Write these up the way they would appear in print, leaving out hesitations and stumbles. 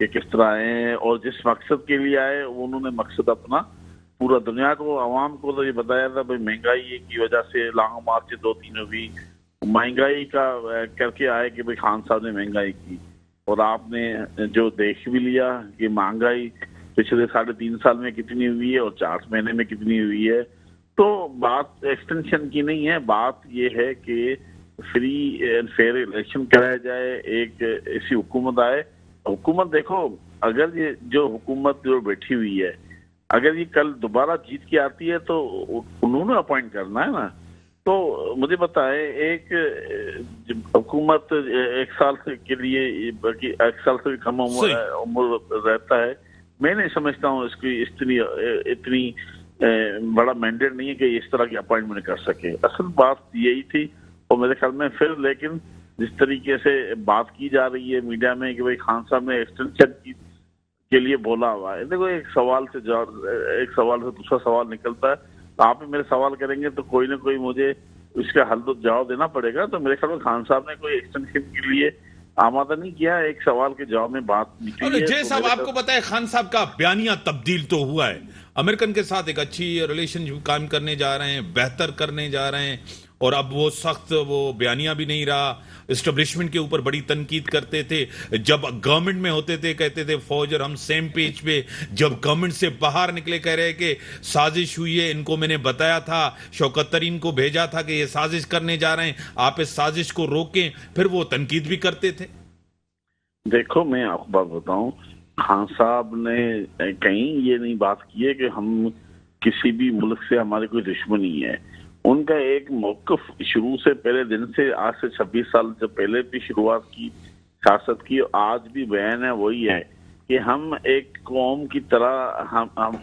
کہ کس طرح آئے اور جس مقصد کے لیے آئے انہوں نے مقصد اپنا پورا دنیا کو عوام کو تو یہ بتایا تھا بھائی مہنگائی کی وجہ سے لانگ مارچ 2-3 ہوئی, مہنگائی کا کر کے آئے کہ بھائی خان صاحب نے مہنگائی کی, اور آپ نے جو دیکھ بھی لیا کہ مہنگائی پچھلے 3.5 سال میں کتنی ہوئی ہے اور 4 مہینے میں کتنی ہوئی ہے. تو بات ایکسٹینشن کی نہیں ہے, بات یہ ہے کہ فری اینڈ فیئر الیکشن کرایا جائے, ایک ایسی حکومت آئے. حکومت دیکھو, اگر یہ جو حکومت جو بیٹھی ہوئی ہے اگر یہ کل دوبارہ جیت کے آتی ہے تو انہوں نے اپوائنٹ کرنا ہے نا. تو مجھے بتائے ایک حکومت 1 سال کے لیے 1 سال سے بھی کم عمر رہتا ہے, میں نہیں سمجھتا ہوں اس کی اتنی بڑا مینڈیٹ نہیں ہے کہ اس طرح کی اپوائنٹمنٹ کر سکے. اصل بات یہی تھی, اور میرے خیال میں پھر لیکن جس طریقے سے بات کی جا رہی ہے میڈیا میں کہ بھائی خان صاحب نے ایکسٹینشن کے لیے بولا ہوا ہے. دیکھو ایک سوال سے دوسرا سوال نکلتا ہے, آپ میرے سوال کریں گے تو کوئی نہ کوئی مجھے اس کا حل تو جواب دینا پڑے گا. تو میرے خیال میں خان صاحب نے کوئی ایکسٹینشن کے لیے آمادہ نہیں کیا, ایک سوال کے جواب میں بات نکلی ہے. جے صاحب آپ کو پتا ہے خان صاحب کا بیانیہ تبدیل تو ہوا ہے, امریکن کے ساتھ ایک اچھی ریلیشن قائم کرنے جا رہے ہیں, بہتر کرنے جا رہے ہیں, اور اب وہ سخت وہ بیانیہ بھی نہیں رہا. اسٹیبلشمنٹ کے اوپر بڑی تنقید کرتے تھے, جب گورنمنٹ میں ہوتے تھے کہتے تھے فوج اور ہم سیم پیج پہ, جب گورنمنٹ سے باہر نکلے کہہ رہے کہ سازش ہوئی ہے, ان کو میں نے بتایا تھا, شوکت ترین کو بھیجا تھا کہ یہ سازش کرنے جا رہے ہیں, آپ اس سازش کو روکیں, پھر وہ تنقید بھی کرتے تھے. دیکھو میں آپ کو بات بتاؤں, خان صاحب نے کہیں یہ نہیں بات کی ہے کہ ہم کسی بھی ملک سے ہماری کوئی دشمنی ہے. ان کا ایک موقف شروع سے پہلے دن سے, آج سے 26 سال سے پہلے بھی شروعات کی سیاست کی, آج بھی بیان ہے وہی ہے کہ ہم ایک قوم کی طرح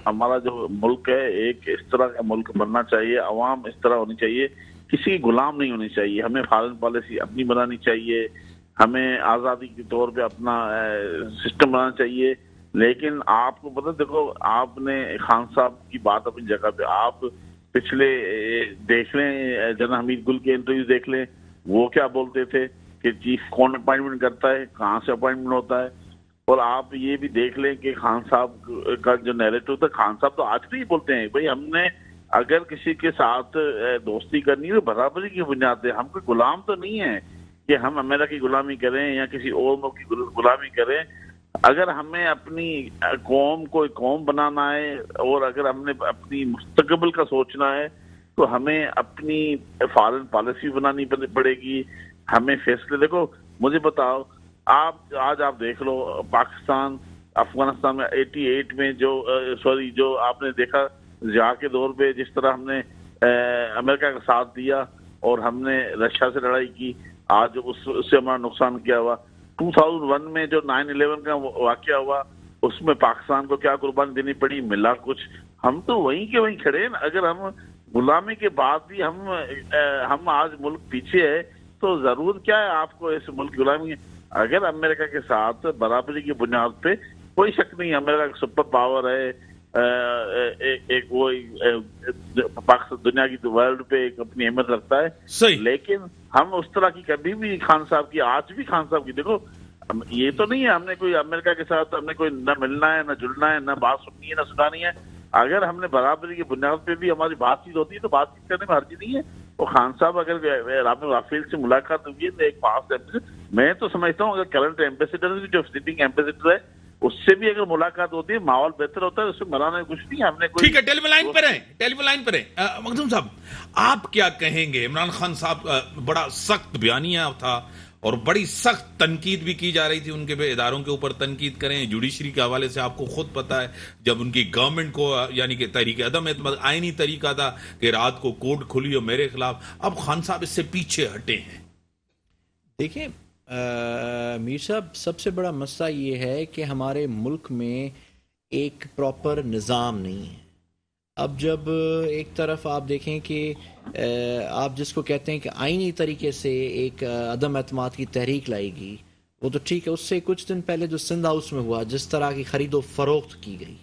ہمارا جو ملک ہے ایک اس طرح کا ملک بننا چاہیے, عوام اس طرح ہونی چاہیے, کسی کی غلام نہیں ہونی چاہیے, ہمیں فارن پالیسی اپنی بنانی چاہیے, ہمیں آزادی کے طور پہ اپنا سسٹم بنانا چاہیے. لیکن آپ کو پتہ, دیکھو آپ نے خان صاحب کی بات اپنی جگہ پہ, آپ پچھلے دیکھ لیں جنرل حمید گل کے انٹرویو دیکھ لیں, وہ کیا بولتے تھے کہ چیف کون اپوائنٹمنٹ کرتا ہے, کہاں سے اپوائنٹمنٹ ہوتا ہے. اور آپ یہ بھی دیکھ لیں کہ خان صاحب کا جو نیریٹو تھا, خان صاحب تو آج بھی بولتے ہیں بھائی ہم نے اگر کسی کے ساتھ دوستی کرنی ہے تو برابری کی بنیاد ہے, ہم کوئی غلام تو نہیں ہے کہ ہم امریکہ کی غلامی کریں یا کسی اور ملک کی غلامی کریں. اگر ہمیں اپنی قوم کو ایک قوم بنانا ہے اور اگر ہم نے اپنی مستقبل کا سوچنا ہے تو ہمیں اپنی فارن پالیسی بنانی پڑے گی, ہمیں فیصلے. دیکھو مجھے بتاؤ, آپ آج آپ دیکھ لو پاکستان افغانستان میں 88 میں جو آپ نے دیکھا ضیاء کے دور پہ جس طرح ہم نے امریکہ کا ساتھ دیا اور ہم نے رشیا سے لڑائی کی, آج اس سے ہمارا نقصان کیا ہوا. 2001 میں جو 9/11 کا واقعہ ہوا اس میں پاکستان کو کیا قربانی دینی پڑی, ملا کچھ. ہم تو وہیں کے وہیں کھڑے ہیں. اگر ہم غلامی کے بعد بھی ہم آج ملک پیچھے ہے تو ضرورت کیا ہے آپ کو اس ملک غلامی. اگر امریکہ کے ساتھ برابری کی بنیاد پہ کوئی شک نہیں, امریکہ سپر پاور ہے, ایک وہ پاکستان دنیا کی ورلڈ پہ ایک اپنی اہمیت رکھتا ہے, لیکن ہم اس طرح کی کبھی بھی خان صاحب کی, آج بھی خان صاحب کی, دیکھو یہ تو نہیں ہے ہم نے کوئی امریکہ کے ساتھ ہم نے کوئی نہ ملنا ہے نہ جڑنا ہے نہ بات سننی ہے نہ سنانی ہے. اگر ہم نے برابری کی بنیاد پہ بھی ہماری بات چیت ہوتی ہے تو بات چیت کرنے میں حرج نہیں ہے. اور خان صاحب اگر رام رافیل سے ملاقات ہوئی ہے ایک پاس, میں تو سمجھتا ہوں اگر کرنٹ ایمبیسیڈر جو سٹنگ ایمبیسیڈر ہے اس سے بھی اگر ملاقات ہوتی ہے ماحول بہتر ہوتا ہے, اس سے مرانا کچھ نہیں. ہم نے ٹھیک ہے, ٹیلی فون لائن پر ہیں. مخدوم صاحب آپ کیا کہیں گے؟ عمران خان صاحب بڑا سخت بیانیہ تھا اور بڑی سخت تنقید بھی کی جا رہی تھی, ان کے اداروں کے اوپر تنقید کریں, جوڈیشری کے حوالے سے آپ کو خود پتا ہے جب ان کی گورنمنٹ کو یعنی کہ تحریک عدم اعتماد آئینی طریقہ تھا کہ رات کو کورٹ کھلی ہو میرے خلاف, اب خان صاحب اس سے پیچھے ہٹے ہیں. دیکھیں میر صاحب, سب سے بڑا مسئلہ یہ ہے کہ ہمارے ملک میں ایک پراپر نظام نہیں ہے. اب جب ایک طرف آپ دیکھیں کہ آپ جس کو کہتے ہیں کہ آئینی طریقے سے ایک عدم اعتماد کی تحریک لائے گی, وہ تو ٹھیک ہے, اس سے کچھ دن پہلے جو سندھ ہاؤس میں ہوا جس طرح کی خرید و فروخت کی گئی,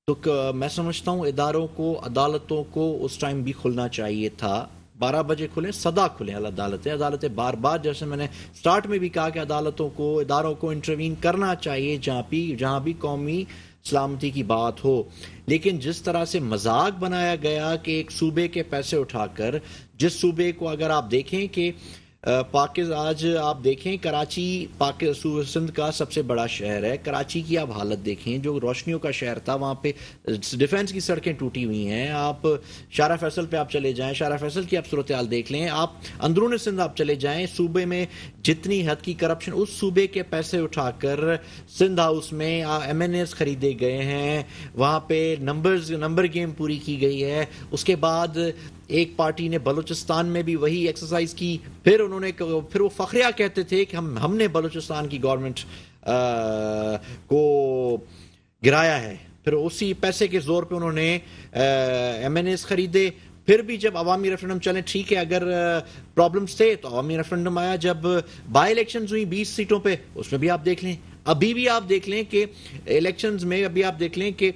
تو میں سمجھتا ہوں اداروں کو عدالتوں کو اس ٹائم بھی کھلنا چاہیے تھا 12 بجے کھلیں، سدا کھلیں عدالتیں بار بار، جیسے میں نے سٹارٹ میں بھی کہا کہ عدالتوں کو، اداروں کو انٹروین کرنا چاہیے جہاں بھی قومی سلامتی کی بات ہو. لیکن جس طرح سے مذاق بنایا گیا کہ ایک صوبے کے پیسے اٹھا کر، جس صوبے کو اگر آپ دیکھیں کہ آج آپ دیکھیں کراچی سندھ کا سب سے بڑا شہر ہے، کراچی کی آپ حالت دیکھیں، جو روشنیوں کا شہر تھا وہاں پہ ڈیفنس کی سڑکیں ٹوٹی ہوئی ہیں. آپ شارع فیصل پہ آپ چلے جائیں، شارع فیصل کی آپ صورتحال دیکھ لیں. آپ اندرون سندھ آپ چلے جائیں، صوبے میں جتنی حد کی کرپشن، اس صوبے کے پیسے اٹھا کر سندھ ہاؤس میں ایم این ایز خریدے گئے ہیں، وہاں پہ نمبر گیم پوری کی گئی ہے. اس کے بعد ایک پارٹی نے بلوچستان میں بھی وہی ایکسرسائز کی، پھر وہ فخریہ کہتے تھے کہ ہم نے بلوچستان کی گورنمنٹ کو گرایا ہے. پھر اسی پیسے کے زور پہ انہوں نے ایم این ایز خریدے. پھر بھی جب عوامی ریفرنڈم چلیں، ٹھیک ہے، اگر پرابلمس تھے تو عوامی ریفرنڈم آیا. جب بائی الیکشنز ہوئی 20 سیٹوں پہ، اس میں بھی آپ دیکھ لیں، ابھی بھی آپ دیکھ لیں کہ الیکشنز میں، ابھی آپ دیکھ لیں کہ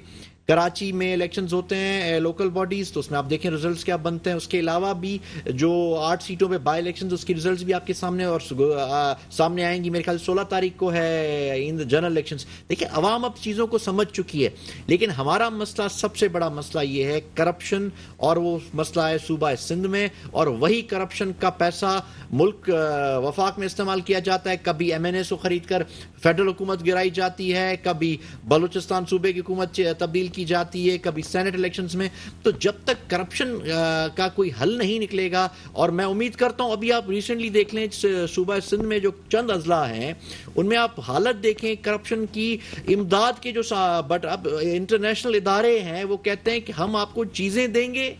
کراچی میں الیکشنز ہوتے ہیں لوکل باڈیز، تو اس میں آپ دیکھیں ریزلٹس کیا بنتے ہیں. اس کے علاوہ بھی جو 8 سیٹوں پہ بائی الیکشنز، اس کی ریزلٹس بھی آپ کے سامنے اور سامنے آئیں گی. میرے خیال 16 تاریخ کو ہے جنرل الیکشنز. دیکھیں عوام اب چیزوں کو سمجھ چکی ہے، لیکن ہمارا مسئلہ، سب سے بڑا مسئلہ یہ ہے کرپشن، اور وہ مسئلہ ہے صوبہ سندھ میں. اور وہی کرپشن کا پیسہ ملک وفاق میں استعمال کیا جاتا ہے. کبھی ایم این ایس کو خرید کر فیڈرل حکومت گرائی جاتی ہے، کبھی بلوچستان صوبے کی حکومت تبدیل کی جاتی ہے، کبھی سینٹ الیکشنز میں. تو جب تک کرپشن کا کوئی حل نہیں نکلے گا، اور میں امید کرتا ہوں، ابھی آپ ریسنٹلی دیکھ لیں صوبہ سندھ میں جو چند اضلاع ہیں ان میں آپ حالت دیکھیں کرپشن کی. امداد کے جو بٹ اب انٹرنیشنل ادارے ہیں وہ کہتے ہیں کہ ہم آپ کو چیزیں دیں گے،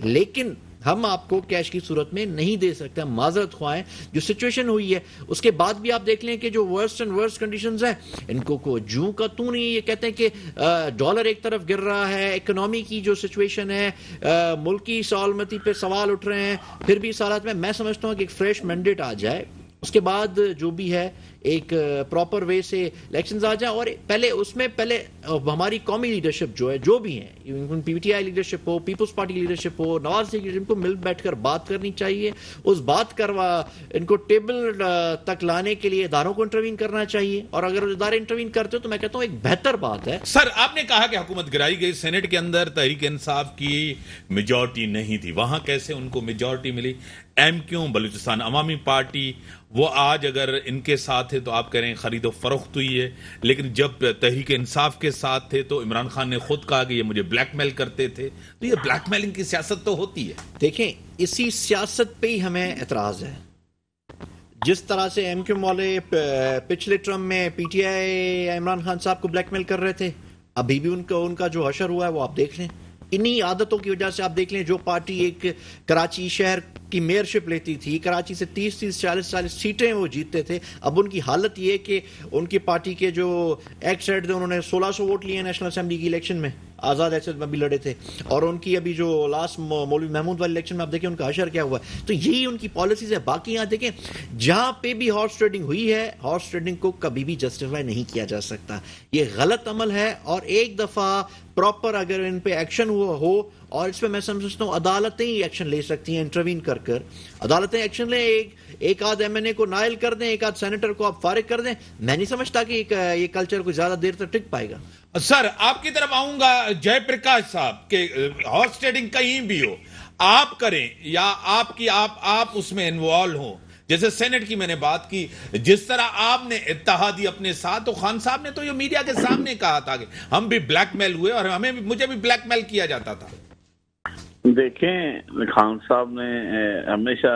لیکن ہم آپ کو کیش کی صورت میں نہیں دے سکتے. معذرت خواہیں جو سچویشن ہوئی ہے. اس کے بعد بھی آپ دیکھ لیں کہ جو ورسٹ اینڈ ورسٹ کنڈیشنز ہیں، ان کو جوں کا تو نہیں. یہ کہتے ہیں کہ ڈالر ایک طرف گر رہا ہے، اکنامی کی جو سچویشن ہے، ملکی سالمتی پہ سوال اٹھ رہے ہیں. پھر بھی اس حالات میں سمجھتا ہوں کہ ایک فریش مینڈیٹ آ جائے، اس کے بعد جو بھی ہے ایک پراپر وے سے الیکشنز آ جائیں. اور پہلے ہماری قومی لیڈرشپ جو ہے، جو بھی ہیں، پی ٹی آئی لیڈرشپ ہو، پیپلز پارٹی لیڈرشپ ہو، نواز شریف لیڈرشپ کو مل بیٹھ کر بات کرنی چاہیے. اس بات ان کو ٹیبل تک لانے کے لیے اداروں کو انٹروین کرنا چاہیے. اور اگر ادارے انٹروین کرتے ہو تو میں کہتا ہوں ایک بہتر بات ہے. سر، آپ نے کہا کہ حکومت گرائی گئی، سینٹ کے اندر تحریک انصاف کی میجورٹی نہیں تھی، وہاں کیسے ان کو میجورٹی ملی؟ ایم کیوں بلوچستان عوامی پارٹی، وہ آج اگر ان کے ساتھ ہے تو آپ کہہ رہے ہیں خرید و فروخت ہوئی ہے، لیکن جب تحریک انصاف کے ساتھ تھے تو عمران خان نے خود کہا کہ یہ مجھے بلیک میل کرتے تھے. تو یہ بلیک میلنگ کی سیاست تو ہوتی ہے. دیکھیں اسی سیاست پہ ہی ہمیں اعتراض ہے. جس طرح سے ایم کیو والے پچھلے ٹرم میں پی ٹی آئی عمران خان صاحب کو بلیک میل کر رہے تھے، ابھی بھی ان کا جو حشر ہوا ہے وہ آپ دیکھ لیں. انہی عادتوں کی وجہ سے آپ دیکھ لیں، جو پارٹی ایک کراچی شہر کی میئرشپ لیتی تھی، کراچی سے 30 40 سیٹیں وہ جیتتے تھے، اب ان کی حالت یہ کہ ان کی پارٹی کے جو ایکس ہیڈ تھے انہوں نے 1600 ووٹ لیے نیشنل اسمبلی کی الیکشن میں، آزاد ایکسل میں بھی لڑے تھے. اور ان کی ابھی جو لاسٹ مولوی محمود والی الیکشن میں آپ دیکھیں ان کا حشر کیا ہوا ہے. تو یہی ان کی پالیسیز ہے. باقی یہاں دیکھیں جہاں پہ بھی ہارس ٹریڈنگ ہوئی ہے، ہارس ٹریڈنگ کو کبھی بھی جسٹیفائی نہیں کیا جا سکتا. یہ غلط عمل ہے، اور ایک دفعہ پراپر اگر ان پہ ایکشن ہو، اور اس پہ میں سمجھتا ہوں عدالتیں ہی ایکشن لے سکتی ہیں، انٹروین کر عدالتیں ایکشن لیں. ایک آدھ ایم این اے کو نائل کر دیں، ایک آدھ سینیٹر کو آپ فارغ کر دیں. میں نہیں سمجھتا کہ یہ کلچر کوئی زیادہ دیر تک ٹک پائے گا. سر، آپ کی طرف آؤں گا. جے پرکاش صاحب کہ ہارس ٹریڈنگ کہیں بھی ہو، آپ کریں یا آپ اس میں انوالو ہوں. جیسے سینٹ کی میں نے بات کی، جس طرح آپ نے اتحادی اپنے ساتھ، تو خان صاحب نے تو یہ میڈیا کے سامنے کہا تھا کہ ہم بھی بلیک میل ہوئے اور مجھے بھی بلیک میل کیا جاتا تھا. دیکھیں خان صاحب نے ہمیشہ،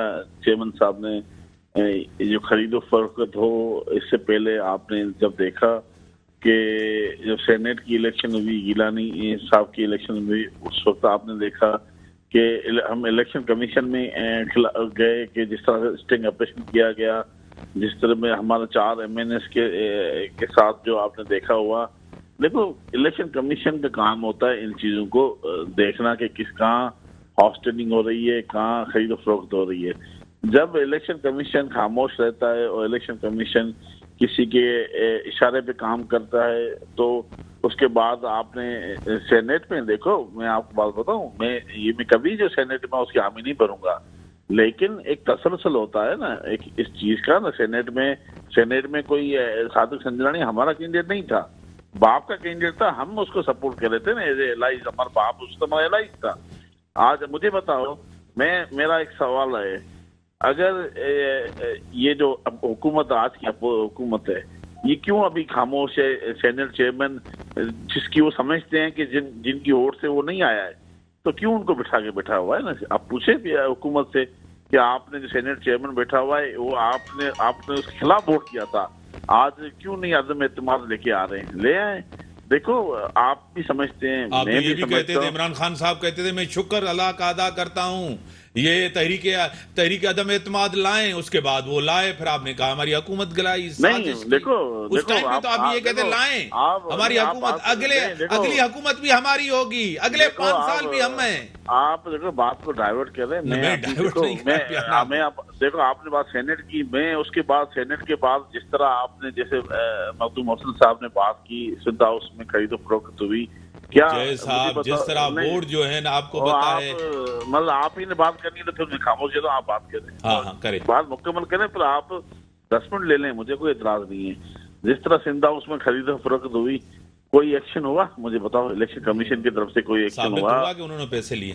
چیئرمین صاحب نے جو خرید و فروخت ہو، اس سے پہلے آپ نے جب دیکھا کہ جب سینٹ کی الیکشن ہوئی، گیلانی صاحب کی الیکشن ہوئی، اس وقت آپ نے دیکھا کہ ہم الیکشن کمیشن میں گئے کہ جس طرح سے اسٹنگ آپریشن کیا گیا، جس طرح میں ہمارا 4 ایم این ایس کے ساتھ جو آپ نے دیکھا ہوا. دیکھو الیکشن کمیشن کا کام ہوتا ہے ان چیزوں کو دیکھنا کہ کہاں ہارس ٹریڈنگ ہو رہی ہے، کہاں خرید و فروخت ہو رہی ہے. جب الیکشن کمیشن خاموش رہتا ہے اور الیکشن کمیشن کسی کے اشارے پہ کام کرتا ہے، تو اس کے بعد آپ نے سینیٹ میں دیکھو، میں آپ کو بات بتاؤں، میں کبھی جو سینیٹ میں اس کی حامی نہیں بنوں گا. لیکن ایک تسلسل ہوتا ہے نا ایک اس چیز کا نا. سینیٹ میں کوئی صادق سنجرانی ہمارا کینڈیڈیٹ نہیں تھا, باپ کا کینڈیڈیٹ تھا, ہم اس کو سپورٹ کر رہے تھے نا ایز اے الائز, ہمارا باپ اس کا الائز تھا. آج مجھے بتاؤ, میرا ایک سوال ہے, اگر یہ جو حکومت آج کی حکومت ہے یہ کیوں ابھی خاموش ہے؟ سینیٹ چیئرمین جس کی وہ سمجھتے ہیں کہ جن کی ووٹ سے وہ نہیں آیا ہے, تو کیوں ان کو بٹھا کے بیٹھا ہوا ہے نا؟ آپ پوچھیں حکومت سے کہ آپ نے جو سینیٹ چیئرمین بیٹھا ہوا ہے وہ آپ نے اس کے خلاف ووٹ کیا تھا, آج کیوں نہیں عدم اعتماد لے کے آ رہے ہیں؟ لے آئیں. دیکھو آپ بھی سمجھتے ہیں, آپ میں یہ بھی کہتے تھے, ہوں. عمران خان صاحب کہتے تھے میں شکر اللہ کا ادا کرتا ہوں یہ تحریک عدم اعتماد لائیں, اس کے بعد وہ لائے, پھر آپ نے کہا ہماری حکومت گلائی. نہیں دیکھو اس ٹائم پہ تو آپ یہ کہتے لائیں ہماری حکومت, اگلی حکومت بھی ہماری ہوگی, اگلے 5 سال بھی ہم ہیں. آپ دیکھو بات کو ڈائیورٹ کر رہے ہیں. میں دیکھو آپ نے بات سینیٹ کی, میں اس کے بعد سینیٹ کے بعد جس طرح آپ نے جیسے مخدوم محسن صاحب نے بات کی سندھ ہاؤس میں خرید و فروخت ہوئی, کیا صاحب جس طرح بورڈ جو ہے نا آپ کو پتا ہے, مطلب آپ ہی نے بات کرنی ہے تو پھر خاموش ہے تو آپ بات کریں, ہاں کریں, بات مکمل کریں, پھر آپ 10 منٹ لے لیں, مجھے کوئی اعتراض نہیں ہے. جس طرح سندھ ہاؤس میں خرید و فروخت ہوئی, کوئی ایکشن ہوا مجھے بتاؤ؟ الیکشن کمیشن کی طرف سے کوئی ایکشن ہوا کہ انہوں نے پیسے لیے؟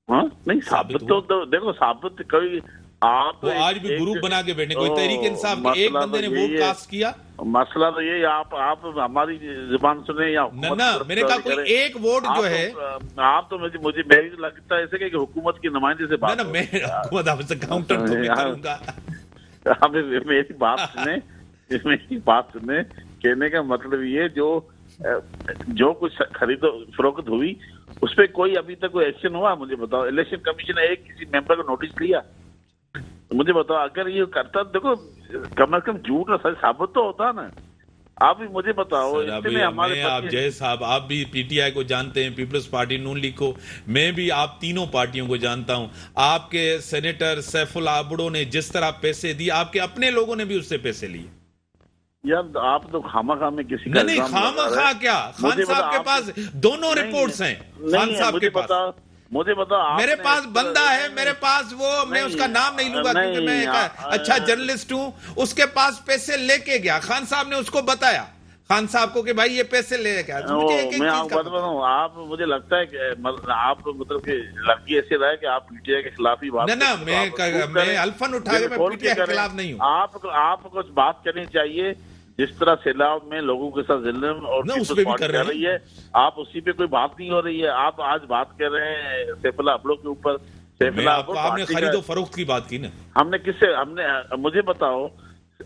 ہاں نہیں, ثابت تو دیکھو, ثابت کوئی آپ آج بھی گروپ بنا کے بیٹھے, کوئی تحریک انصاف کے ایک بندے نے ووٹ کاسٹ کیا؟ مسئلہ تو یہ آپ ہماری زبان سنیں یا میں نے کہا کوئی ایک ووٹ جو ہے, آپ تو مجھے میری لگتا ہے ایسے کہ حکومت کی نمائندے سے بات, میں حکومت آپ سے کاؤنٹر تو میں کروں گا. میری بات سنیں, کہنے کا مطلب یہ جو کچھ خرید و فروخت ہوئی اس پہ کوئی ابھی تک کوئی ایکشن ہوا مجھے بتاؤ؟ الیکشن کمیشن نے کسی ممبر کو نوٹس لیا مجھے بتاؤ؟ اگر یہ کرتا دیکھو کم از کم جھوٹ اور سچ ثابت تو ہوتا نا. آپ بھی مجھے بتاؤ, آپ جے صاحب آپ بھی پی ٹی آئی کو جانتے ہیں, پیپلز پارٹی نون لیگ کو, میں بھی آپ تینوں پارٹیوں کو جانتا ہوں. آپ کے سینیٹر سیف اللہ عبڑو نے جس طرح پیسے دی, آپ کے اپنے لوگوں نے بھی اس سے پیسے لیے. یار آپ تو خامخواہ میں کسی کا نہیں, خامخواہ کیا, خان صاحب کے پاس دونوں رپورٹس ہیں. خان صاحب کے پاس, مجھے بتاؤ, میرے پاس بندہ ہے, میرے پاس وہ, میں اس کا نام نہیں لوں گا کیونکہ میں ایک اچھا جرنلسٹ ہوں, اس کے پاس پیسے لے کے گیا, خان صاحب نے اس کو بتایا, خان صاحب کو کہ بھائی یہ پیسے لے کے آیا. میں آپ کو بتا رہا ہوں, آپ مجھے لگتا ہے کہ آپ مطلب کہ لڑکی ایسے رہا ہے کہ آپ پی ٹی آئی کے خلاف ہی بات, نہ میں الفن اٹھا کے میں پی ٹی آئی کے خلاف نہیں ہوں. آپ کو بات کرنی چاہیے جس طرح سیلاب میں لوگوں کے ساتھ ظلم اور کر رہی ہے, آپ اسی پہ کوئی بات نہیں ہو رہی ہے. آپ آج بات کر رہے ہیں سیف اللہ عبڑو کے اوپر. آپ نے خرید و فروخت کی بات کی نا, ہم نے کس سے, مجھے بتاؤ,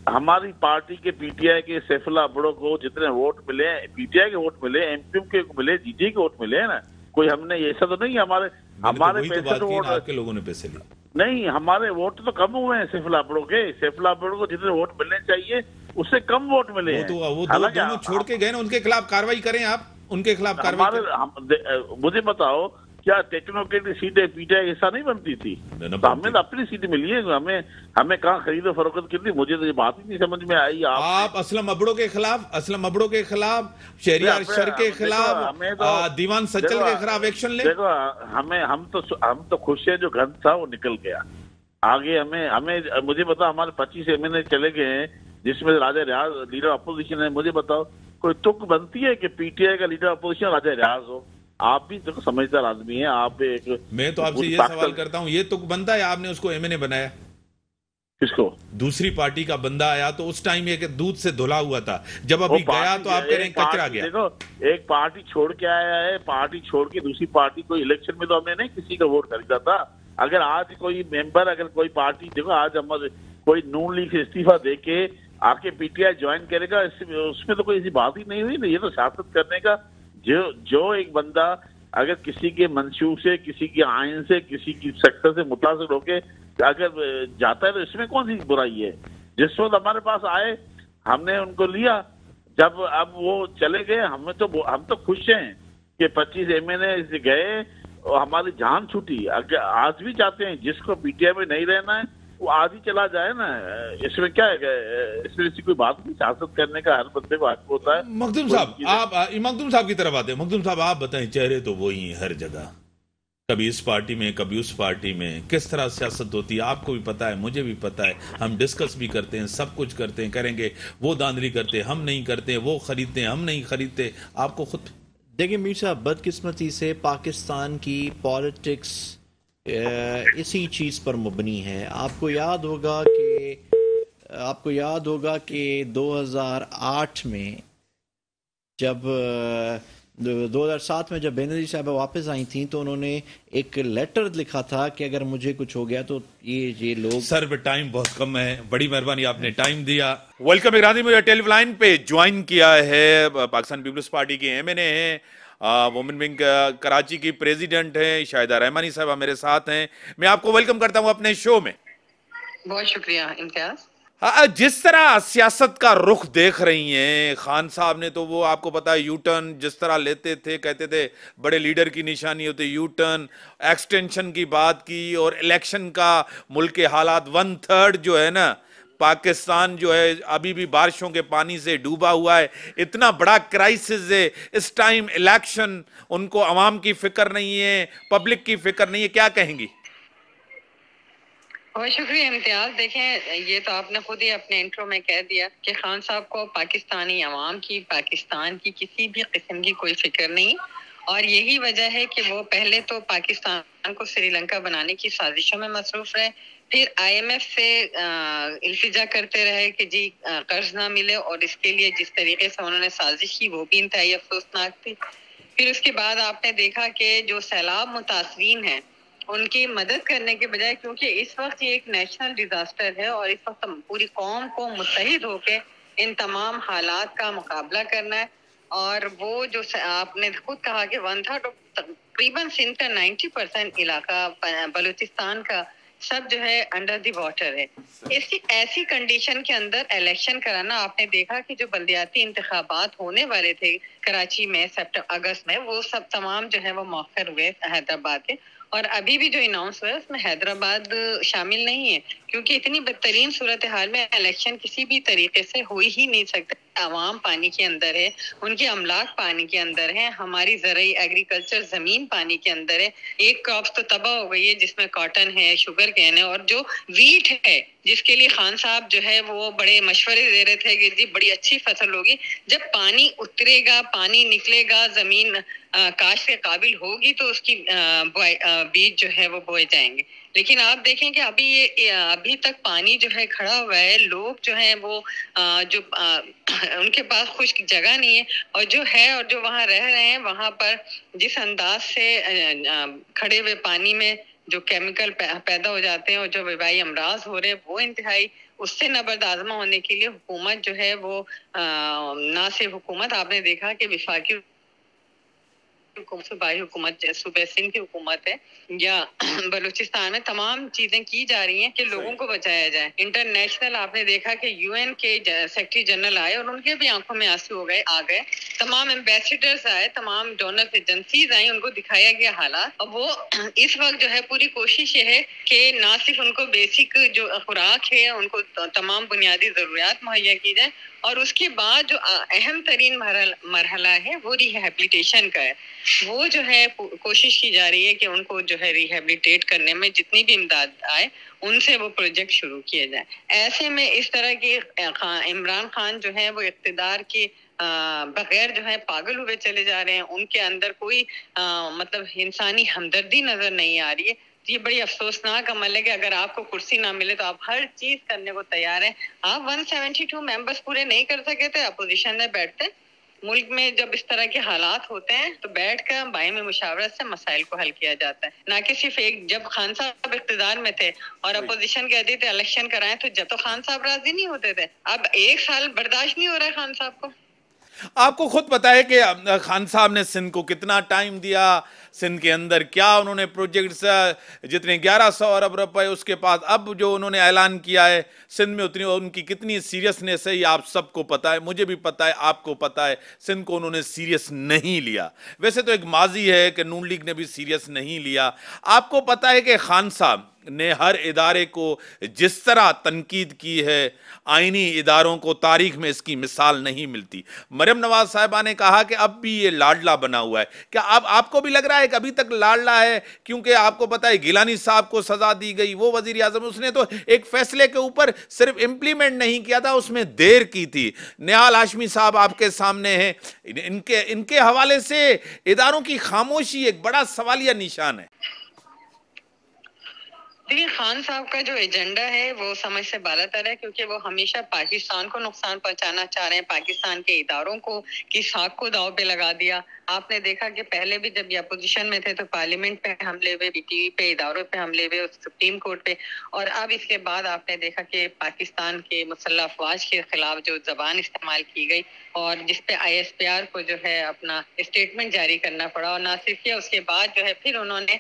ہماری پارٹی کے پی ٹی آئی کے سیف اللہ عبڑو کو جتنے ووٹ ملے, پی ٹی آئی کے ووٹ ملے, ایم کیو کے ملے, جی ڈی کے ووٹ ملے نا, کوئی ہم نے ایسا تو نہیں, ہمارے پیسے آپ کے لوگوں نے پیسے لیے نہیں, ہمارے ووٹ تو کم ہوئے ہیں سیف اللہ عبڑو کے. سیف اللہ عبڑو کو جتنے ووٹ ملنے چاہیے اس سے کم ووٹ ملے ہیں. وہ دونوں چھوڑ کے گئے نا, ان کے خلاف کاروائی کریں آپ, ان کے خلاف کاروائی کریں. مجھے بتاؤ, کیا ٹیکنوکریٹ کی سیٹیں پی ٹی آئی ایسا نہیں بنتی تھی؟ ہمیں اپنی سیٹیں ملی ہے, ہمیں کہاں خرید و فروخت کرنی, مجھے تو یہ بات ہی نہیں سمجھ میں آئی. آپ اسلم عبڑو کے خلاف, شہریار شر کے خلاف, دیوان سچل کے خلاف ایکشن لیں. دیکھو ہم تو خوش ہیں, جو گند تھا وہ نکل گیا. آگے ہمیں مجھے بتاؤ, ہمارے 25 ایم این اے چلے گئے ہیں جس میں راجہ ریاض لیڈر اپوزیشن ہے. مجھے بتاؤ کوئی تک بنتی ہے کہ پی ٹی آئی کا لیڈر اپوزیشن راجہ ریاض ہو؟ آپ بھی تو سمجھدار آدمی ہیں, آپ ایک, میں تو آپ سے یہ سوال کرتا ہوں, یہ تک بندہ ہے, آپ نے اس کو ایم این اے بنایا؟ کس کو؟ دوسری پارٹی کا بندہ آیا تو اس ٹائم یہ کہ دودھ سے دھلا ہوا تھا, جب ابھی گیا تو آپ کہہ رہے ہیں کچرا گیا. دیکھو ایک پارٹی چھوڑ کے آیا ہے, پارٹی چھوڑ کے دوسری پارٹی, کوئی الیکشن میں تو ہم نے نہیں کسی کا ووٹ خریدا تھا. اگر آج کوئی ممبر, اگر کوئی پارٹی, دیکھو آج ہم کوئی نون لیگ سے استعفیٰ دے کے آ کے پی ٹی آئی جوائن کرے گا, اس میں تو کوئی ایسی بات ہی نہیں ہوئی نا. یہ تو سیاست کرنے کا, جو ایک بندہ اگر کسی کے منشور سے, کسی کے آئین سے, کسی کی سیکٹر سے متاثر ہو کے اگر جاتا ہے تو اس میں کون سی برائی ہے؟ جس وقت ہمارے پاس آئے ہم نے ان کو لیا, جب اب وہ چلے گئے ہم تو خوش ہیں کہ 25 ایم این اے گئے اور ہماری جان چھوٹی. آج بھی چاہتے ہیں جس کو پی ٹی آئی میں نہیں رہنا ہے وہ آج ہی چلا جائے نا. اس میں کیا ہے, اس میں کوئی بات نہیں, سیاست کرنے کا ہر بندے کو حق ہوتا ہے. مخدوم صاحب, آپ مخدوم صاحب کی طرف آتے ہیں. مخدوم صاحب آپ بتائیں, چہرے تو وہی ہیں ہر جگہ, کبھی اس پارٹی میں کبھی اس پارٹی میں کس طرح سیاست ہوتی ہے آپ کو بھی پتا ہے، مجھے بھی پتا ہے، ہم ڈسکس بھی کرتے ہیں، سب کچھ کرتے ہیں، کریں گے، وہ داندلی کرتے ہم نہیں کرتے، وہ خریدتے ہم نہیں خریدتے، آپ کو خود دیکھیں میر صاحب، بدقسمتی سے پاکستان کی پالیٹکس اسی چیز پر مبنی ہے. آپ کو یاد ہوگا کہ 2008 میں جب 2007 میں جب بینظیر صاحبہ واپس آئی تھیں تو انہوں نے ایک لیٹر لکھا تھا کہ اگر مجھے کچھ ہو گیا تو یہ لوگ. سر ٹائم بہت کم ہے، بڑی مہربانی آپ نے ٹائم دیا. ویلکم اقراضی، مجھے ٹیلی لائن پہ جوائن کیا ہے پاکستان پیپلز پارٹی کے ایم این اے ہیں، وومن ونگ کراچی کی پریزیڈنٹ ہیں شاہدہ رحمانی صاحبہ میرے ساتھ ہیں. میں آپ کو ویلکم کرتا ہوں اپنے شو میں. بہت شکریہ امتیاز. جس طرح سیاست کا رخ دیکھ رہی ہیں، خان صاحب نے تو وہ آپ کو پتا ہے یو ٹرن جس طرح لیتے تھے، کہتے تھے بڑے لیڈر کی نشانی ہوتے یو ٹرن، ایکسٹینشن کی بات کی، اور الیکشن کا ملک کے حالات 1/3 جو ہے نا پاکستان جو ہے ابھی بھی بارشوں کے پانی سے ڈوبا ہوا ہے. اتنا بڑا کرائسس ہے اس ٹائم الیکشن، ان کو عوام کی فکر نہیں ہے، پبلک کی فکر نہیں ہے، کیا کہیں گی؟ بہت شکریہ امتیاز. دیکھیں یہ تو آپ نے خود ہی اپنے انٹرو میں کہہ دیا کہ خان صاحب کو پاکستانی عوام کی، پاکستان کی کسی بھی قسم کی کوئی فکر نہیں، اور یہی وجہ ہے کہ وہ پہلے تو پاکستان کو سری لنکا بنانے کی سازشوں میں مصروف رہے، پھر آئی ایم ایف سے التجا کرتے رہے کہ جی قرض نہ ملے، اور اس کے لیے جس طریقے سے انہوں نے سازش کی وہ بھی انتہائی افسوسناک تھی. پھر اس کے بعد آپ نے دیکھا کہ جو سیلاب متاثرین ہیں ان کی مدد کرنے کے بجائے، کیونکہ اس وقت یہ ایک نیشنل ڈیزاسٹر ہے اور اس وقت پوری قوم کو متحد ہو کے ان تمام حالات کا مقابلہ کرنا ہے. اور وہ جو آپ نے خود کہا کہ 1/3 تقریباً سندھ کا 90% علاقہ بلوچستان کا سب جو ہے انڈر دی واٹر ہے. ایسی کنڈیشن کے اندر الیکشن کرانا، آپ نے دیکھا کہ جو بلدیاتی انتخابات ہونے والے تھے کراچی میں اگست میں، وہ سب تمام جو ہے وہ مؤخر ہوئے حیدرآباد کے، اور ابھی بھی جو اناؤنس ہوا ہے اس میں حیدرآباد شامل نہیں ہے، کیونکہ اتنی بدترین صورتحال میں الیکشن کسی بھی طریقے سے ہو ہی نہیں سکتا. عوام پانی کے اندر ہے، ان کے املاک پانی کے اندر ہیں، ہماری زرعی ایگریکلچر زمین پانی کے اندر ہے. ایک کراپس تو تباہ ہو گئی ہے جس میں کاٹن ہے، شوگر کین ہے، اور جو ویٹ ہے جس کے لیے خان صاحب جو ہے وہ بڑے مشورے دے رہے تھے کہ جی بڑی اچھی فصل ہوگی، جب پانی اترے گا، پانی نکلے گا، زمین کاشت کے قابل ہوگی تو اس کی بیج جو ہے وہ بوئے جائیں گے. لیکن آپ دیکھیں کہ ابھی تک پانی جو ہے کھڑا ہوا ہے، لوگ جو ہیں وہ جو ان کے پاس خشک جگہ نہیں ہے، اور جو ہے اور جو وہاں رہ رہے ہیں وہاں پر جس انداز سے کھڑے ہوئے پانی میں جو کیمیکل پیدا ہو جاتے ہیں اور جو وبائی امراض ہو رہے ہیں وہ انتہائی، اس سے نبرد ہونے کے لیے حکومت جو ہے وہ نہ صرف حکومت، آپ نے دیکھا کہ وفاقی صوبائی حکومت، صوبہ سندھ کی حکومت ہے یا بلوچستان میں، تمام چیزیں کی جا رہی ہیں کہ لوگوں کو بچایا جائے. انٹرنیشنل آپ نے دیکھا کہ یو این کے سیکرٹری جنرل آئے اور ان کے بھی آنکھوں میں آنسو آ گئے، تمام ایمبیسیڈرز آئے، تمام ڈونر ایجنسیز آئیں، ان کو دکھایا گیا حالات. اور وہ اس وقت جو ہے پوری کوشش یہ ہے کہ نہ صرف ان کو بیسک جو خوراک ہے، ان کو تمام بنیادی ضروریات مہیا کی جائیں، اور اس کے بعد جو اہم ترین مرحلہ ہے وہ ریہیبلیٹیشن کا ہے. وہ جو ہے کوشش کی جا رہی ہے کہ ان کو جو ہے ریہیبلیٹیٹ کرنے میں جتنی بھی امداد آئے ان سے وہ پروجیکٹ شروع کیے جائیں. ایسے میں اس طرح کی عمران خان جو ہے وہ اقتدار کی بغیر جو ہے پاگل ہوئے چلے جا رہے ہیں، ان کے اندر کوئی مطلب انسانی ہمدردی نظر نہیں آ رہی ہے. یہ بڑی افسوسناک عمل ہے کہ اگر آپ کو کرسی نہ ملے تو آپ ہر چیز کرنے کو تیار ہیں. آپ 172 ممبرز پورے نہیں کر سکے تھے، اپوزیشن میں بیٹھتے. ملک میں جب اس طرح کے حالات ہوتے ہیں تو بیٹھ کر باہمی مشاورت سے مسائل کو حل کیا جاتا ہے، نہ کہ صرف ایک. جب خان صاحب اقتدار میں تھے اور اپوزیشن کہتی تھے الیکشن کرائیں تو جب تو خان صاحب راضی نہیں ہوتے تھے. اب 1 سال برداشت نہیں ہو رہا ہے خان صاحب کو. آپ کو خود پتا ہے کہ خان صاحب نے سندھ کو کتنا ٹائم دیا، سندھ کے اندر کیا انہوں نے پروجیکٹس جتنے 1100 ارب روپے اس کے پاس، اب جو انہوں نے اعلان کیا ہے سندھ میں اتنی ان کی کتنی سیریسنیس ہے یہ آپ سب کو پتا ہے، مجھے بھی پتا ہے، آپ کو پتا ہے. سندھ کو انہوں نے سیریس نہیں لیا. ویسے تو ایک ماضی ہے کہ نون لیگ نے بھی سیریس نہیں لیا. آپ کو پتا ہے کہ خان صاحب نے ہر ادارے کو جس طرح تنقید کی ہے، آئینی اداروں کو تاریخ میں اس کی مثال نہیں ملتی۔ مریم نواز صاحبہ نے کہا کہ اب بھی یہ لاڈلا بنا ہوا ہے۔ کیا اب آپ کو بھی لگ رہا ہے کہ ابھی تک لاڈلا ہے؟ کیونکہ آپ کو پتہ ہے گیلانی صاحب کو سزا دی گئی، وہ وزیر اعظم، اس نے تو ایک فیصلے کے اوپر صرف امپلیمنٹ نہیں کیا تھا، اس میں دیر کی تھی۔ نہال ہاشمی صاحب آپ کے سامنے ہیں، ان کے حوالے سے اداروں کی خاموشی ایک بڑا سوالیہ نشان ہے۔ دیکھیے، خان صاحب کا جو ایجنڈا ہے وہ سمجھ سے بالا تر ہے، کیونکہ وہ ہمیشہ پاکستان کو نقصان پہنچانا چاہ رہے ہیں، پاکستان کے اداروں کو کی ساکھ کو داؤ پہ لگا دیا۔ آپ نے دیکھا کہ پہلے بھی جب یہ اپوزیشن میں تھے تو پارلیمنٹ پہ حملے ہوئے، بی ٹی وی پہ، اداروں پہ حملے ہوئے، سپریم کورٹ پہ، اور اب اس کے بعد آپ نے دیکھا کہ پاکستان کے مسلح افواج کے خلاف جو زبان استعمال کی گئی اور جس پہ آئی ایس پی آر کو جو ہے اپنا اسٹیٹمنٹ جاری کرنا پڑا، اور نہ صرف یہ، اس کے بعد جو ہے پھر انہوں نے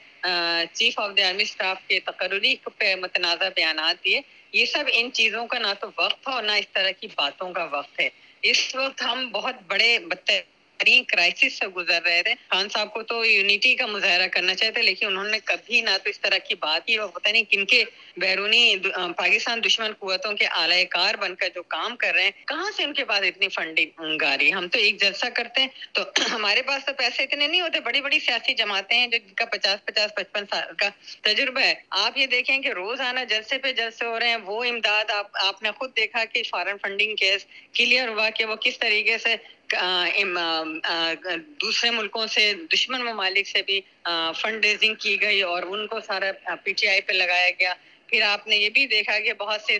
chief of the army staff کے تقرری پہ متنازع بیانات دیے۔ یہ سب ان چیزوں کا نہ تو وقت ہے اور نہ اس طرح کی باتوں کا وقت ہے۔ اس وقت ہم بہت بڑے بدترین کرائسس سے گزر رہے تھے۔ خان صاحب کو تو یونٹی کا مظاہرہ کرنا چاہتے تھے، لیکن انہوں نے کبھی نہ تو اس طرح کی بات کی، اور پتہ نہیں کن کے بیرونی پاکستان دشمن قوتوں کے اعلی کار بن کر جو کام کر رہے ہیں، کہاں سے ان کے پاس اتنی فنڈنگ آ رہی ہے؟ ہم تو ایک جلسہ کرتے ہیں تو ہمارے پاس تو پیسے اتنے نہیں ہوتے۔ بڑی بڑی سیاسی جماعتیں ہیں جن کا 50-55 سال کا تجربہ ہے، آپ یہ دیکھیں کہ روزانہ جلسے پہ جلسے ہو رہے ہیں۔ وہ امداد آپ نے خود دیکھا کہ فارن فنڈنگ کیس کلیئر ہوا کہ وہ کس طریقے سے دوسرے ملکوں سے، دشمن ممالک سے بھی فنڈ ریزنگ کی گئی اور ان کو سارا پی ٹی آئی پہ لگایا گیا۔ پھر آپ نے یہ بھی دیکھا کہ بہت سے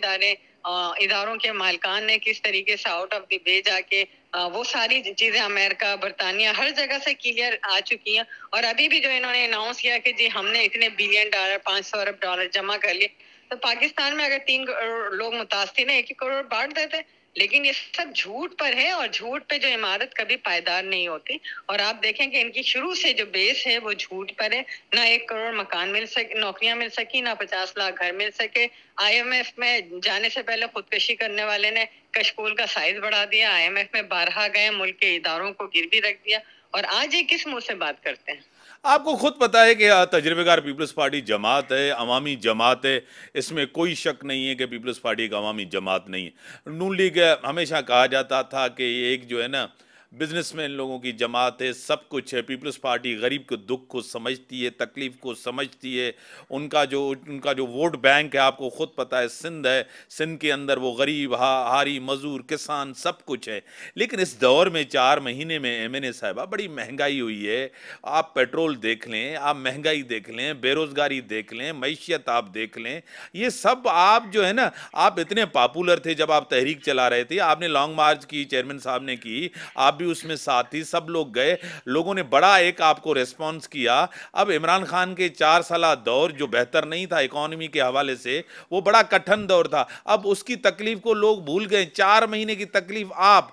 اداروں کے مالکان نے کس طریقے سے آؤٹ آف دی وے جا کے وہ ساری چیزیں امریکہ، برطانیہ، ہر جگہ سے کلیئر آ چکی ہیں۔ اور ابھی بھی جو انہوں نے اناؤنس کیا کہ جی ہم نے اتنے بلین ڈالر، 500 ارب ڈالر جمع کر لیے، تو پاکستان میں اگر 3 کروڑ لوگ متاثر ہیں، 1 کروڑ بانٹ دیتے۔ لیکن یہ سب جھوٹ پر ہے، اور جھوٹ پہ جو عمارت کبھی پائیدار نہیں ہوتی۔ اور آپ دیکھیں کہ ان کی شروع سے جو بیس ہے وہ جھوٹ پر ہے۔ نہ 1 کروڑ مکان مل سکے، نوکریاں مل سکی، نہ 50 لاکھ گھر مل سکے۔ آئی ایم ایف میں جانے سے پہلے خودکشی کرنے والے نے کشکول کا سائز بڑھا دیا، آئی ایم ایف میں بارہا گئے، ملک کے اداروں کو گروی رکھ دیا، اور آج یہ کس منہ سے بات کرتے ہیں؟ آپ کو خود پتا ہے کہ تجربے کار پیپلز پارٹی جماعت ہے، عوامی جماعت ہے، اس میں کوئی شک نہیں ہے کہ پیپلز پارٹی ایک عوامی جماعت نہیں ہے۔ نون لیگ ہمیشہ کہا جاتا تھا کہ یہ ایک جو ہے نا بزنس مین لوگوں کی جماعت ہے، سب کچھ ہے۔ پیپلز پارٹی غریب کے دکھ کو سمجھتی ہے، تکلیف کو سمجھتی ہے۔ ان کا جو ووٹ بینک ہے، آپ کو خود پتہ ہے، سندھ ہے، سندھ کے اندر وہ غریب، ہاری، مزدور، کسان، سب کچھ ہے۔ لیکن اس دور میں 4 مہینے میں ایم این اے صاحبہ بڑی مہنگائی ہوئی ہے۔ آپ پیٹرول دیکھ لیں، آپ مہنگائی دیکھ لیں، بے روزگاری دیکھ لیں، معیشت آپ دیکھ لیں، یہ سب آپ جو ہے نا، آپ اتنے پاپولر تھے جب آپ تحریک چلا رہے تھے، آپ نے لانگ مارچ کی، چیئرمین صاحب نے کی، آپ بھی اس میں ساتھ تھی، سب لوگ گئے، لوگوں نے بڑا ایک آپ کو ریسپانس کیا۔ اب عمران خان کے 4 سالہ دور جو بہتر نہیں تھا اکانومی کے حوالے سے، وہ بڑا کٹھن دور تھا۔ اب اس کی تکلیف کو لوگ بھول گئے۔ 4 مہینے کی تکلیف آپ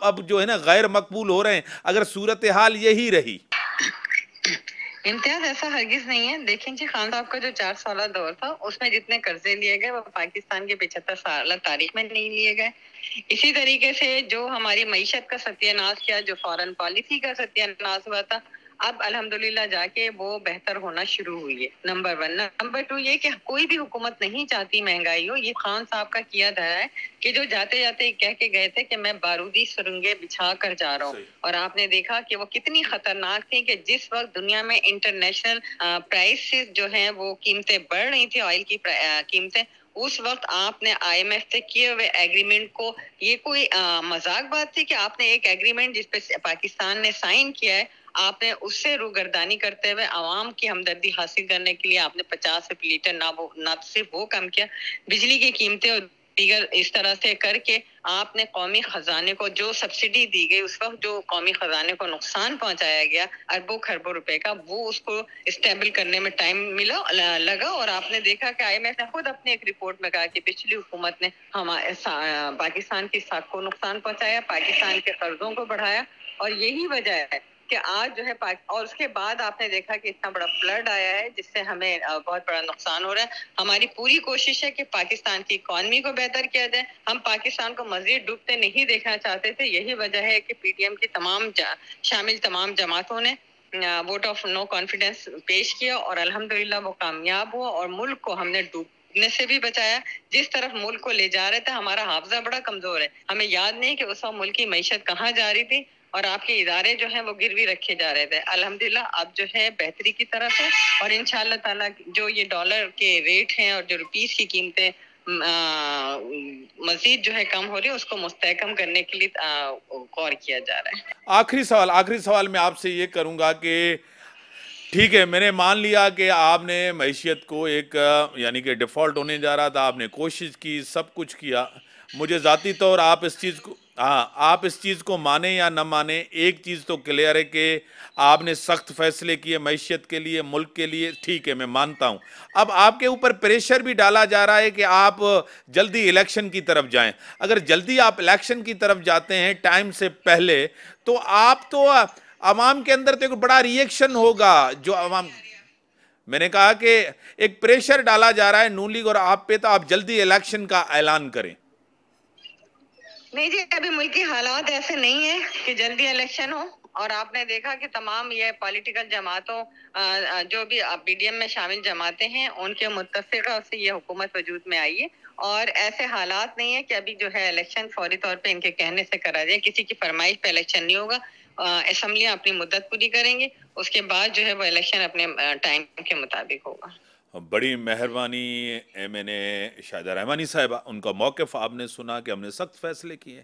اب جو ہے نا غیر مقبول ہو رہے ہیں، اگر صورتحال یہی رہی۔ امتیاز ایسا ہرگز نہیں ہے۔ دیکھیں جی، خان صاحب کا جو 4 سالہ دور تھا، اس میں جتنے قرضے لیے گئے وہ پاکستان کے 75 سالہ تاریخ میں نہیں لیے گئے۔ اسی طریقے سے جو ہماری معیشت کا ستیہ ناش کیا، جو فارن پالیسی کا ستیہ ناش ہوا تھا، اب الحمدللہ جا کے وہ بہتر ہونا شروع ہوئی ہے، نمبر 1۔ نمبر 2 یہ کہ کوئی بھی حکومت نہیں چاہتی مہنگائی ہو۔ یہ خان صاحب کا کیا دھرا ہے کہ جو جاتے جاتے کہہ کے گئے تھے کہ میں بارودی سرنگیں بچھا کر جا رہا ہوں، اور آپ نے دیکھا کہ وہ کتنی خطرناک تھی کہ جس وقت دنیا میں انٹرنیشنل پرائس جو ہیں وہ قیمتیں بڑھ رہی تھی، آئل کی قیمتیں، اس وقت آپ نے آئی ایم ایف سے کیے ہوئے ایگریمنٹ کو، یہ کوئی مذاق بات تھی کہ آپ نے ایک ایگریمنٹ جس پہ پاکستان نے سائن کیا ہے، آپ نے اس سے روگردانی کرتے ہوئے عوام کی ہمدردی حاصل کرنے کے لیے آپ نے 50 روپے لیٹر نہ صرف وہ کم کیا، بجلی کی قیمتیں اور دیگر اس طرح سے کر کے آپ نے قومی خزانے کو جو سبسڈی دی گئی، اس وقت جو قومی خزانے کو نقصان پہنچایا گیا اربوں خربوں روپے کا، وہ اس کو اسٹیبل کرنے میں ٹائم لگا۔ اور آپ نے دیکھا کہ آئی ایم ایف نے خود اپنے ایک رپورٹ میں کہا کہ پچھلی حکومت نے پاکستان کی ساکھ کو نقصان پہنچایا، پاکستان کے قرضوں کو بڑھایا، اور یہی وجہ ہے کہ آج جو ہے اور اس کے بعد آپ نے دیکھا کہ اتنا بڑا فلڈ آیا ہے جس سے ہمیں بہت بڑا نقصان ہو رہا ہے۔ ہماری پوری کوشش ہے کہ پاکستان کی اکانومی کو بہتر کیا جائے، ہم پاکستان کو مزید ڈوبتے نہیں دیکھنا چاہتے تھے۔ یہی وجہ ہے کہ پی ٹی ایم کی شامل تمام جماعتوں نے ووٹ آف نو کانفیڈنس پیش کیا اور الحمدللہ وہ کامیاب ہوا اور ملک کو ہم نے ڈوبنے سے بھی بچایا. جس طرف ملک کو لے جا رہے تھے ہمارا حافظہ بڑا کمزور ہے, ہمیں یاد نہیں کہ اس وقت ملک کی معیشت کہاں جا رہی تھی اور آپ کے ادارے جو ہیں وہ گروی رکھے جا رہے تھے. الحمدللہ اب جو ہے بہتری کی طرف ہے اور انشاءاللہ تعالیٰ جو یہ ڈالر کے ریٹ ہیں اور جو روپیز کی قیمتیں مزید جو ہے کم ہو رہی ہے اس کو مستحکم کرنے کے لیے غور کیا جا رہا ہے. آخری سوال میں آپ سے یہ کروں گا کہ ٹھیک ہے میں نے مان لیا کہ آپ نے معیشت کو ایک یعنی کہ ڈیفالٹ ہونے جا رہا تھا, آپ نے کوشش کی, سب کچھ کیا. مجھے ذاتی طور آپ اس چیز کو مانیں یا نہ مانیں, ایک چیز تو کلیئر ہے کہ آپ نے سخت فیصلے کیے معیشت کے لیے, ملک کے لیے, ٹھیک ہے میں مانتا ہوں. اب آپ کے اوپر پریشر بھی ڈالا جا رہا ہے کہ آپ جلدی الیکشن کی طرف جائیں. اگر جلدی آپ الیکشن کی طرف جاتے ہیں ٹائم سے پہلے تو آپ تو عوام کے اندر تو ایک بڑا ریئیکشن ہوگا. جو عوام, میں نے کہا کہ ایک پریشر ڈالا جا رہا ہے نون لیگ اور آپ پہ, تو آپ جلدی الیکشن کا اعلان کریں. نہیں جی, ابھی ملک کی حالات ایسے نہیں ہیں کہ جلدی الیکشن ہو. اور آپ نے دیکھا کہ تمام یہ پولیٹیکل جماعتوں جو بھی پی ڈی ایم میں شامل جماعتیں ہیں ان کے متفقہ سے یہ حکومت وجود میں آئی ہے اور ایسے حالات نہیں ہیں کہ ابھی جو ہے الیکشن فوری طور پہ ان کے کہنے سے کرا جائے. کسی کی فرمائش پہ الیکشن نہیں ہوگا. اسمبلیاں اپنی مدت پوری کریں گے, اس کے بعد جو ہے وہ الیکشن اپنے ٹائم کے مطابق ہوگا. بڑی مہربانی ایم این اے شاہدہ رحمانی صاحبہ, ان کا موقف آپ نے سنا کہ ہم نے سخت فیصلے کیے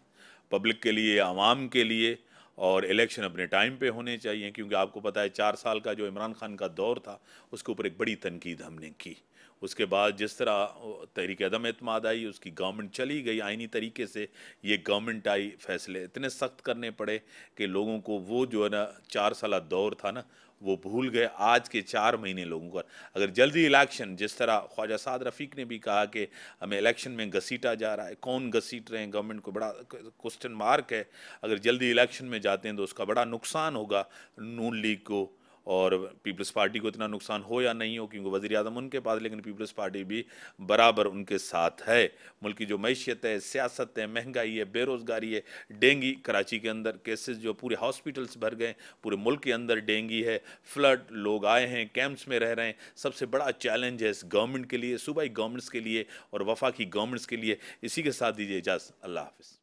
پبلک کے لیے, عوام کے لیے, اور الیکشن اپنے ٹائم پہ ہونے چاہیے کیونکہ آپ کو پتہ ہے 4 سال کا جو عمران خان کا دور تھا اس کے اوپر ایک بڑی تنقید ہم نے کی. اس کے بعد جس طرح تحریک عدم اعتماد آئی, اس کی گورنمنٹ چلی گئی, آئینی طریقے سے یہ گورنمنٹ آئی, فیصلے اتنے سخت کرنے پڑے کہ لوگوں کو وہ جو ہے نا 4 سالہ دور تھا نا وہ بھول گئے. آج کے 4 مہینے لوگوں کا, اگر جلدی الیکشن, جس طرح خواجہ سعد رفیق نے بھی کہا کہ ہمیں الیکشن میں گھسیٹا جا رہا ہے, کون گھسیٹ رہے ہیں, گورنمنٹ کو بڑا کوسچن مارک ہے. اگر جلدی الیکشن میں جاتے ہیں تو اس کا بڑا نقصان ہوگا نون لیگ کو, اور پیپلز پارٹی کو اتنا نقصان ہو یا نہیں ہو کیونکہ وزیر اعظم ان کے پاس, لیکن پیپلز پارٹی بھی برابر ان کے ساتھ ہے. ملک کی جو معیشت ہے, سیاست ہے, مہنگائی ہے, بے روزگاری ہے, ڈینگی, کراچی کے اندر کیسز جو پورے ہاسپٹلز بھر گئے, پورے ملک کے اندر ڈینگی ہے, فلڈ, لوگ آئے ہیں کیمپس میں رہ رہے ہیں. سب سے بڑا چیلنج ہے اس گورنمنٹ کے لیے, صوبائی گورنمنٹس کے لیے اور وفاقی گورنمنٹس کے لیے. اسی کے ساتھ دیجیے اجازت, اللہ حافظ.